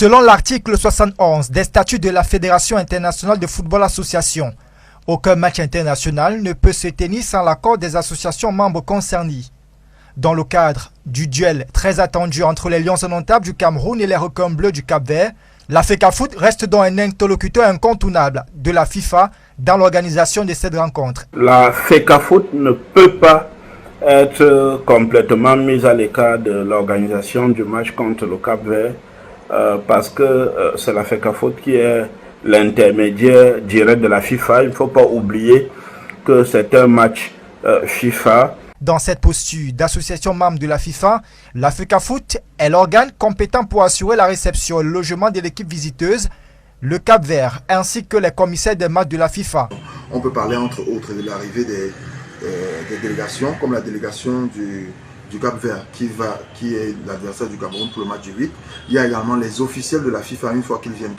Selon l'article 71 des statuts de la Fédération internationale de football association, aucun match international ne peut se tenir sans l'accord des associations membres concernées. Dans le cadre du duel très attendu entre les Lions indomptables du Cameroun et les Requins bleus du Cap-Vert, la FECAFOOT reste donc un interlocuteur incontournable de la FIFA dans l'organisation de cette rencontre. La FECAFOOT ne peut pas être complètement mise à l'écart de l'organisation du match contre le Cap-Vert parce que c'est la FECAFOOT qui est l'intermédiaire direct de la FIFA. Il ne faut pas oublier que c'est un match FIFA. Dans cette posture d'association membre de la FIFA, la FECAFOOT est l'organe compétent pour assurer la réception et le logement de l'équipe visiteuse, le Cap-Vert, ainsi que les commissaires des matchs de la FIFA. On peut parler entre autres de l'arrivée des délégations, comme la délégation du Cap-Vert qui est l'adversaire du Cameroun pour le match du 8. Il y a également les officiels de la FIFA une fois qu'ils viennent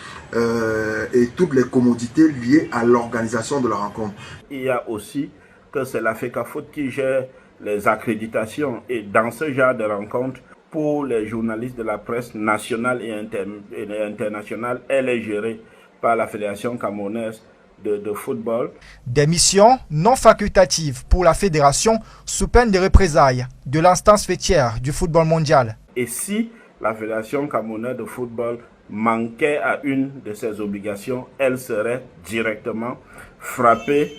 et toutes les commodités liées à l'organisation de la rencontre. Il y a aussi que c'est la FECAFOOT qui gère les accréditations et dans ce genre de rencontre, pour les journalistes de la presse nationale et internationale, elle est gérée par la Fédération camerounaise de football. Des missions non facultatives pour la fédération sous peine de représailles de l'instance faîtière du football mondial. Et si la Fédération camerounaise de football manquait à une de ses obligations, elle serait directement frappée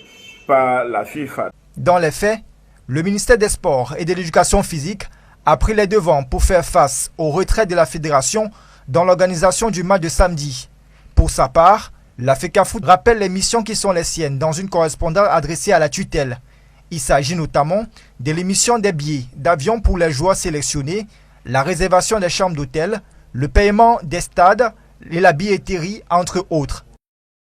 par la FIFA. Dans les faits, le ministère des Sports et de l'Éducation physique a pris les devants pour faire face au retrait de la fédération dans l'organisation du match de samedi. Pour sa part, la FECAFOOT rappelle les missions qui sont les siennes dans une correspondance adressée à la tutelle. Il s'agit notamment de l'émission des billets d'avion pour les joueurs sélectionnés, la réservation des chambres d'hôtel, le paiement des stades et la billetterie, entre autres.